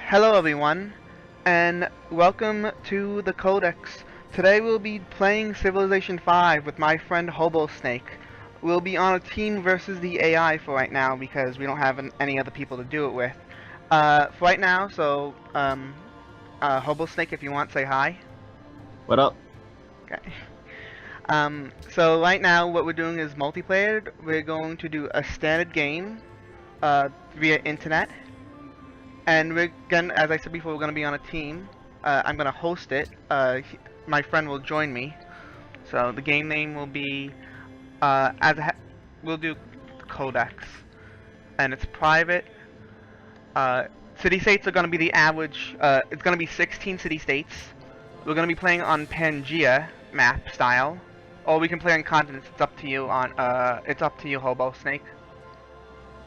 Hello everyone, and welcome to the Codex. Today we'll be playing Civilization 5 with my friend HoboSnake. We'll be on a team versus the AI for right now because we don't have any other people to do it with. For right now, HoboSnake, if you want, say hi. What up? Okay. So right now what we're doing is multiplayer. We're going to do a standard game, via internet. And we're gonna, as I said before, we're gonna be on a team. I'm gonna host it. My friend will join me. So the game name will be, we'll do Codex, and it's private. City states are gonna be the average. It's gonna be 16 city states. We're gonna be playing on Pangea map style, or we can play on continents. It's up to you. It's up to you, HoboSnake.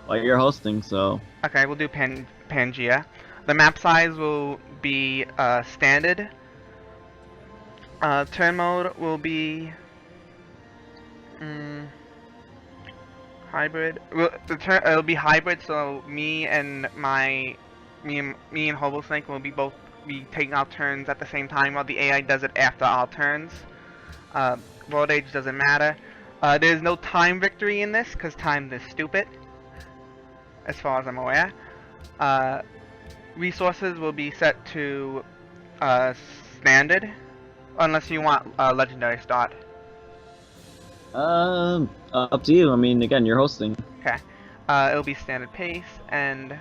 Well, you're hosting, so Okay, we'll do Pangea. The map size will be standard. Turn mode will be hybrid. It'll be hybrid, so me and HoboSnake will both be taking our turns at the same time, while the AI does it after our turns. World age doesn't matter. There's no time victory in this because time is stupid, as far as I'm aware. Resources will be set to standard, unless you want legendary start. up to you. I mean, again, you're hosting. Okay. It'll be standard pace, and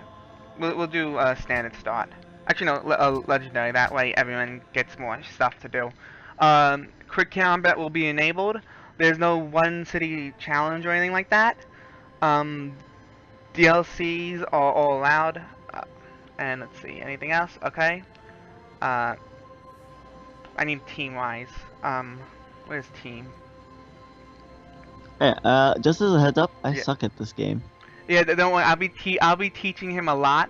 we'll do standard start. Actually, no, legendary. That way, everyone gets more stuff to do. Quick combat will be enabled. There's no one city challenge or anything like that. DLCs are all allowed. And let's see, anything else? Okay. I need team-wise. Where's team? Hey, just as a heads up, I Yeah. suck at this game. Yeah, don't worry. I'll be teaching him a lot.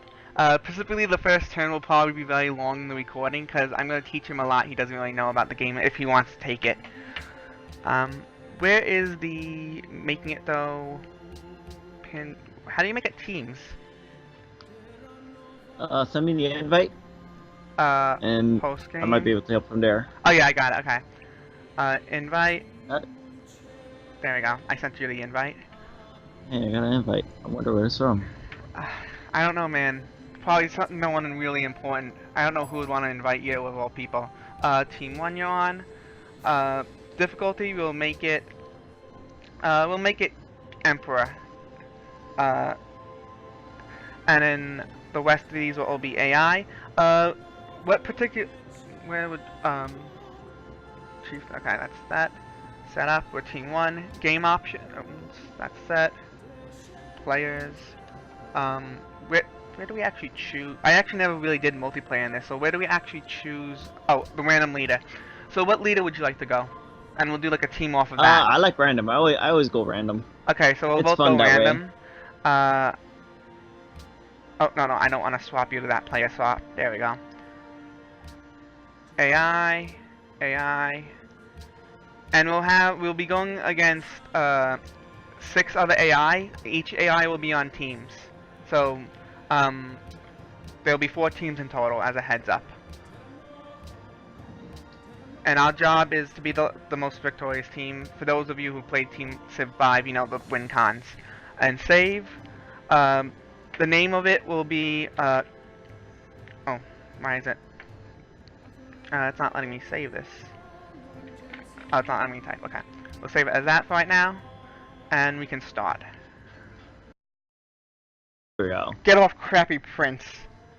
Specifically, the first turn will probably be very long in the recording because I'm gonna teach him a lot he doesn't really know about the game if he wants to take it. Where is the making it though? How do you make it teams? Send me the invite, and Post game. I might be able to help from there. Oh yeah, I got it. Okay. Invite. Got it. There we go. I sent you the invite. Hey, I got an invite. I wonder where it's from. I don't know, man. Probably something no one really important. I don't know who would want to invite you of all people. Team 1 you're on. Difficulty we'll make it Emperor. And then the rest of these will all be AI. What particular where would Chief, okay, that's that. Set up, we're team 1. Game options, that's set. Players. Where do we actually choose? I actually never really did multiplayer in this, so where do we actually choose? Oh, the random leader. So what leader would you like to go? And we'll do like a team off of that. I like random. I always go random. Okay, so we'll It's both fun go that way. random. Oh, no, I don't want to swap you to that player swap. There we go. AI. And we'll be going against 6 other AI. Each AI will be on teams. So, there'll be 4 teams in total as a heads up. And our job is to be the most victorious team. For those of you who played Team Civ 5, you know the win cons. And save. The name of it will be, oh, why is it? It's not letting me save this. Oh, it's not letting me type. Okay. We'll save it as that for right now. And we can start. Here we go. Get off, crappy prince.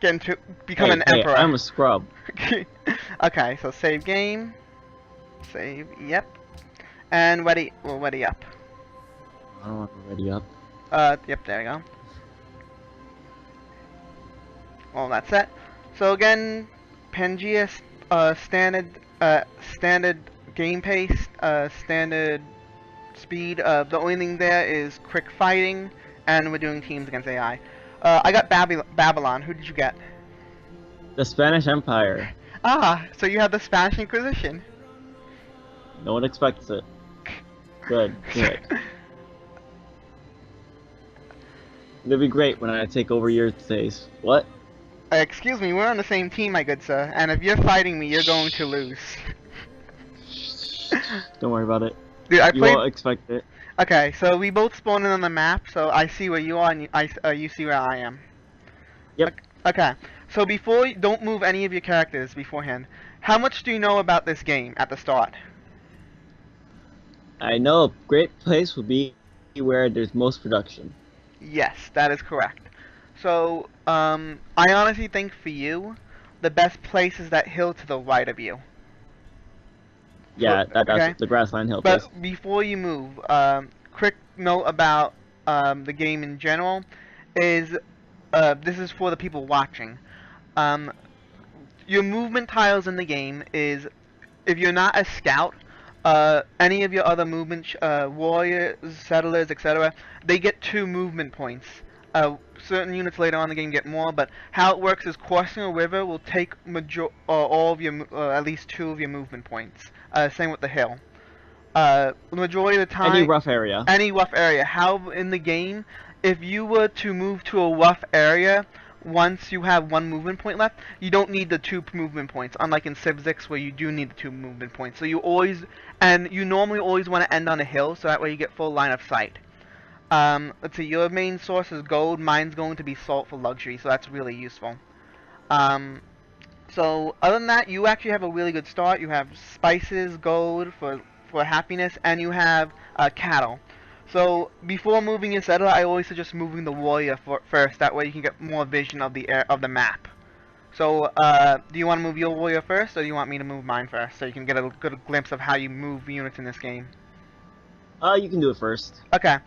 Get into become an Hey, emperor. I'm a scrub. Okay, so save game. Save, yep. And ready, we'll ready up. I don't want to ready up. Yep, there we go. All that's set. So again, Pangea, standard game pace, standard speed. The only thing there is quick fighting, and we're doing teams against AI. I got Babylon. Who did you get? The Spanish Empire. Ah, so you have the Spanish Inquisition. No one expects it. Good. It'll be great when I take over your days. What? Excuse me, we're on the same team, my good sir. And if you're fighting me, you're going to lose. Don't worry about it. Dude, I You played. won't expect it. Okay, so we both spawned in on the map, so I see where you are, and you see where I am. Yep. Okay, so don't move any of your characters beforehand. How much do you know about this game at the start? I know a great place will be where there's most production. Yes, that is correct. So, I honestly think for you, the best place is that hill to the right of you. So, Yeah, that's okay? the grassland hill place. But before you move, quick note about the game in general is this is for the people watching. Um, your movement tiles in the game is if you're not a scout, any of your other movement, warriors, settlers, etc., they get 2 movement points. Certain units later on in the game get more, but how it works is crossing a river will take all of your, at least 2 of your movement points. Same with the hill. The majority of the Any time, rough area. any rough area. How in the game, if you were to move to a rough area, once you have 1 movement point left, you don't need the 2 movement points. Unlike in Civ 6 where you do need the 2 movement points. So you normally always want to end on a hill, so that way you get full line of sight. Let's see, your main source is gold. Mine's going to be salt for luxury, so that's really useful. Um, so other than that, you actually have a really good start. You have spices, gold for happiness, and you have cattle. So before moving your settler, I always suggest moving the warrior first. That way you can get more vision of the map. So do you want to move your warrior first, or do you want me to move mine first, so you can get a good glimpse of how you move units in this game? You can do it first. Okay.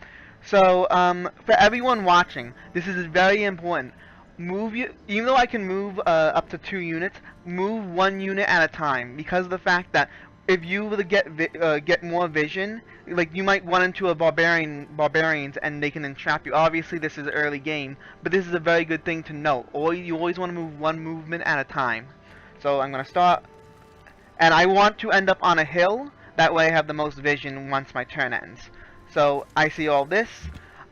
So, for everyone watching, this is very important. Even though I can move up to 2 units, move 1 unit at a time because of the fact that if you were to get more vision, like you might run into a barbarians and they can entrap you. Obviously, this is early game, but this is a very good thing to note. You always want to move 1 movement at a time. So I'm gonna start, and I want to end up on a hill. That way, I have the most vision once my turn ends. So I see all this.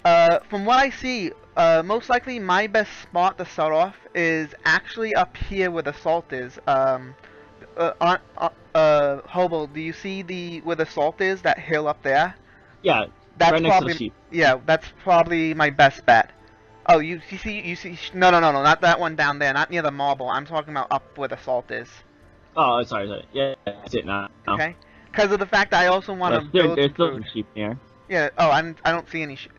From what I see, most likely my best spot to start off is actually up here where the salt is. Hobo, do you see where the salt is? That hill up there? Yeah, That's right next to the probably sheep. yeah. That's probably my best bet. Oh, you see? No, not that one down there. Not near the marble. I'm talking about up where the salt is. Oh, sorry. Yeah, that's it now. Okay. Because of the fact that I also want to build There's some still food. some sheep here. Yeah. Oh, I don't see any sheep.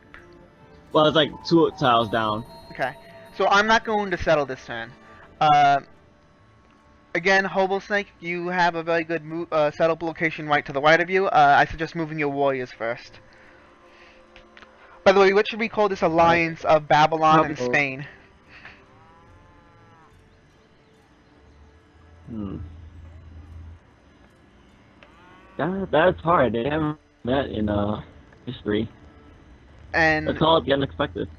Well, it's like 2 tiles down. Okay. So I'm not going to settle this turn. Again, HoboSnake, you have a very good settled location right to the right of you. I suggest moving your warriors first. By the way, what should we call this alliance of Babylon and Spain? That's hard. They haven't met in history. And let's call it the unexpected.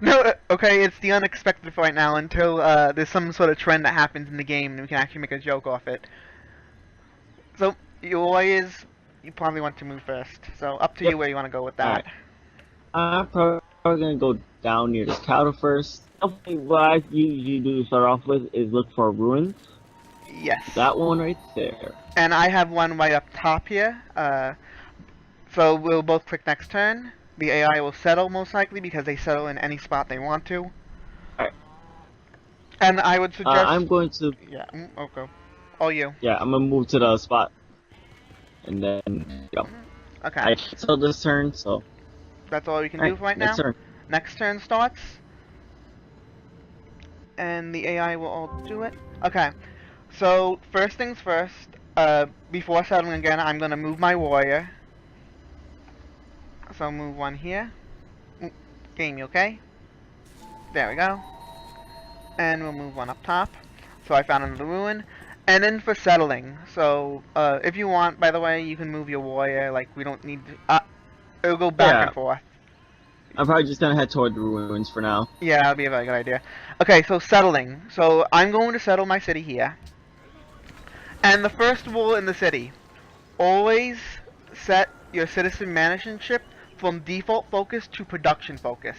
No, okay, it's the unexpected for right now until there's some sort of trend that happens in the game and we can actually make a joke off it. So, your warriors, you probably want to move first. So, up to you where you want to go with that. I'm probably going to go down near the cattle first. What I usually do to start off with is look for ruins. Yes. That one right there. And I have one right up top here. So we'll both click next turn. The AI will settle most likely because they settle in any spot they want to. Alright. And I would suggest... I'm going to... Yeah, okay. All you. Yeah, I'm going to move to the spot. And then, go. Okay. I settled this turn, so... That's all we can do right now? Next turn. Next turn starts. And the AI will all do it. Okay. So, first things first. Before settling again, I'm going to move my warrior. So I'll move one here. Game, you okay? There we go. And we'll move one up top. So I found another ruin. And then for settling. So, if you want, by the way, you can move your warrior. Like, we don't need to... it'll go back and forth. I'm probably just gonna head toward the ruins for now. Yeah, that'll be a very good idea. Okay, so settling. So I'm going to settle my city here. And the first rule in the city. Always set your citizen managementship from default focus to production focus.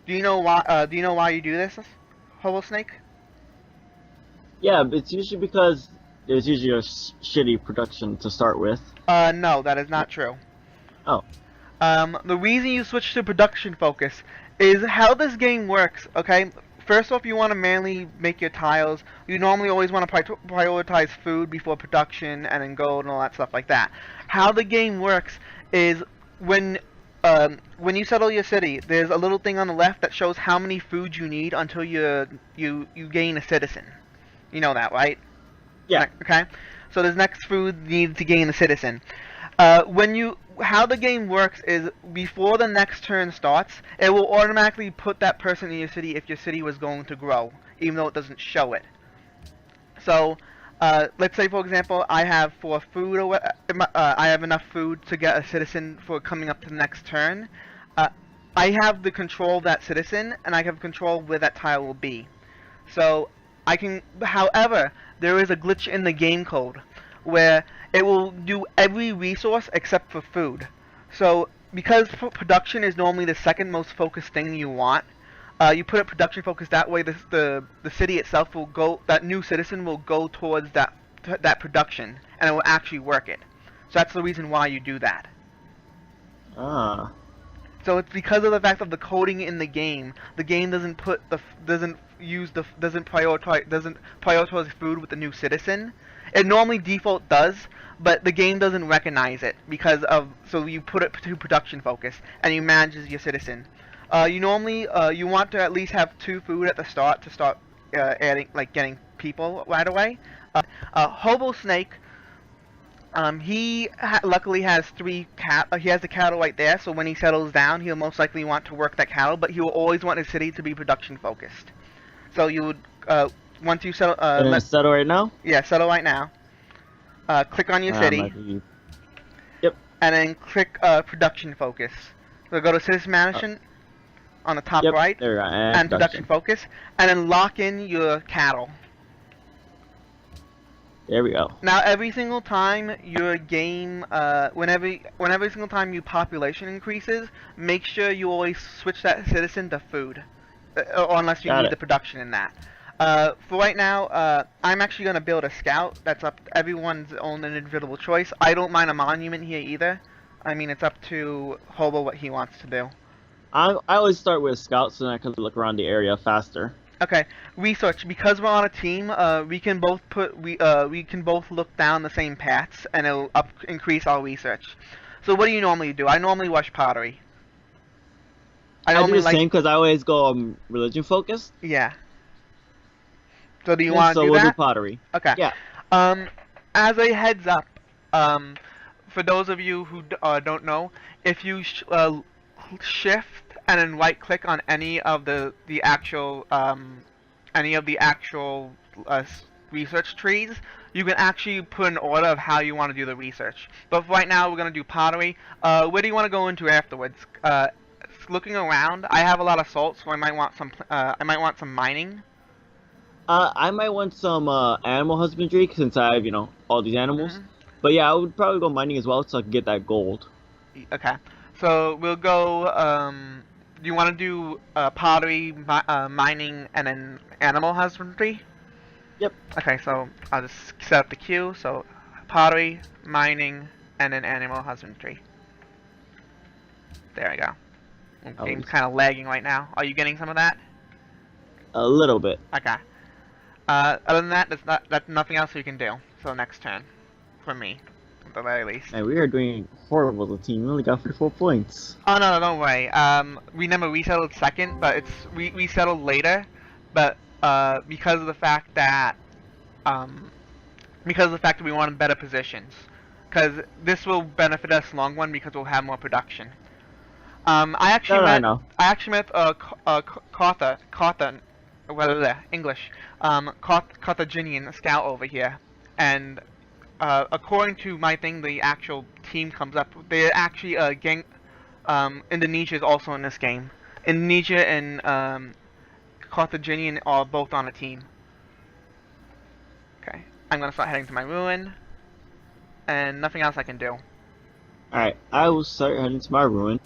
Do you know why? Do you know why you do this? HoboSnake? Yeah, but it's usually because there's usually a shitty production to start with. No, that is not true. Oh. The reason you switch to production focus is how this game works, okay? First off, you want to manually make your tiles. You normally always want to prioritize food before production and then gold and all that stuff like that. How the game works is when you settle your city, there's a little thing on the left that shows how many food you need until you gain a citizen. You know that, right? Yeah. Okay. So there's next food needed to gain a citizen. How the game works is before the next turn starts, it will automatically put that person in your city if your city was going to grow, even though it doesn't show it. So, let's say for example, I have I have enough food to get a citizen for coming up to the next turn. I have the control of that citizen, and I have control where that tile will be. So however, there is a glitch in the game code where it will do every resource except for food. So because production is normally the second most focused thing you want, you put it production focused that way. The city itself will go. That new citizen will go towards that production, and it will actually work it. So that's the reason why you do that. Ah. So it's because of the fact of the coding in the game. The game doesn't prioritize food with the new citizen. It normally default does, but the game doesn't recognize it so you put it to production focus and you manage your citizen. You want to at least have 2 food at the start to start getting people right away. HoboSnake. Luckily has 3 he has the cattle right there, so when he settles down, he'll most likely want to work that cattle, but he will always want his city to be production focused. So you would, once you settle, settle right now? Yeah, settle right now. Click on your city. Yep. And then click, production focus. So go to citizen management on the top right, there and production focus, and then lock in your cattle. There we go. Now, every single time your game, whenever single time your population increases, make sure you always switch that citizen to food, or unless you need the production in that. For right now, I'm actually going to build a scout. That's up to everyone's own individual choice. I don't mind a monument here either. I mean, it's up to Hobo what he wants to do. I always start with scouts so then I can look around the area faster. Okay, research. Because we're on a team, we can both look down the same paths, and it'll increase our research. So what do you normally do? I normally watch pottery. I do the same because I always go religion focused. Yeah. So do you want to do that? So we'll do pottery. Okay. Yeah. As a heads up, for those of you who don't know, if you shift and then right click on any of the actual research trees, you can actually put an order of how you want to do the research. But right now we're going to do pottery. Where do you want to go into afterwards? Looking around, I have a lot of salt, so I might want some mining. I might want some animal husbandry since I have, all these animals. Mm-hmm. But yeah, I would probably go mining as well so I can get that gold. Okay. So we'll go, do you want to do pottery, mining, and then animal husbandry? Yep. Okay, so I'll just set up the queue. So pottery, mining, and then animal husbandry. There we go. The game's kind of lagging right now. Are you getting some of that? A little bit. Okay. Other than that, that's nothing else we can do. So next turn, for me, at the very least. And we are doing horrible as a team. We only got 44 points. Oh no, we never resettled second, but we resettled later. But because of the fact that we wanted better positions, because this will benefit us long run because we'll have more production. I actually met Carthaginian scout over here, and according to my thing, the actual team comes up. They're actually gang. Indonesia is also in this game. Indonesia and Carthaginian are both on a team. Okay, I'm gonna start heading to my ruin, and nothing else I can do. Alright, I will start heading to my ruin.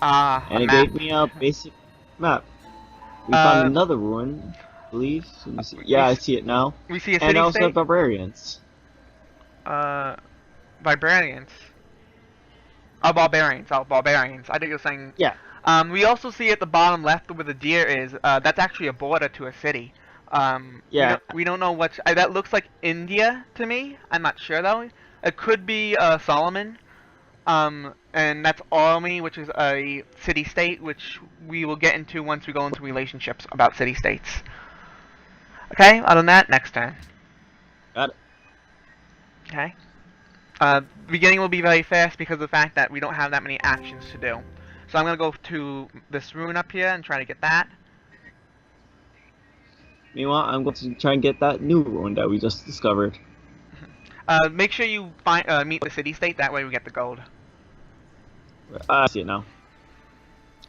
And it gave me a basic map. We found another ruin, I believe. Let me see. Yeah, I see it now. We see a And city I also have state. barbarians. Vibranians. Oh, barbarians. Oh, barbarians. I think you're saying. Yeah. We also see at the bottom left where the deer is. That's actually a border to a city. Yeah. We don't know what. That looks like India to me. I'm not sure though. It could be Solomon. And that's Army, which is a city state, which we will get into once we go into relationships about city states. Okay. Other than that, next turn. Got it. Okay. Beginning will be very fast because of the fact that we don't have that many actions to do. So I'm gonna go to this ruin up here and try to get that. Meanwhile, I'm going to try and get that new ruin that we just discovered. Make sure you find meet the city state. That way we get the gold. I see it now.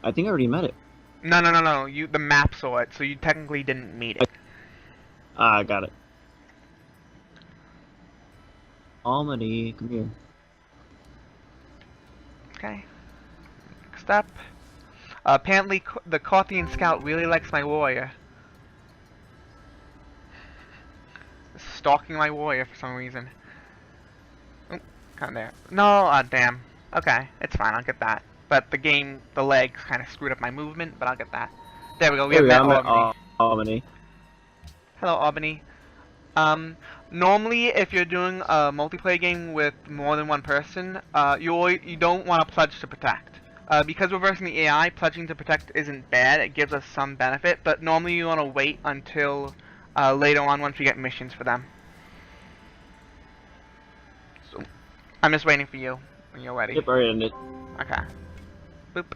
I think I already met it. No. The map saw it, so you technically didn't meet it. I got it. Almany, come here. Okay. Next up. Apparently, the Carthian scout really likes my warrior. Stalking my warrior for some reason. Oh, kind of there. No, damn. Okay, it's fine. I'll get that. But the legs kind of screwed up my movement, but I'll get that. There we go. We have met Albany. Albany. Hello, Albany. Normally, if you're doing a multiplayer game with more than one person, you don't want to pledge to protect. Because we're versing the AI, pledging to protect isn't bad. It gives us some benefit, but normally you want to wait until later on once we get missions for them. So, I'm just waiting for you when you're ready. Yep, already ended. Okay. Boop.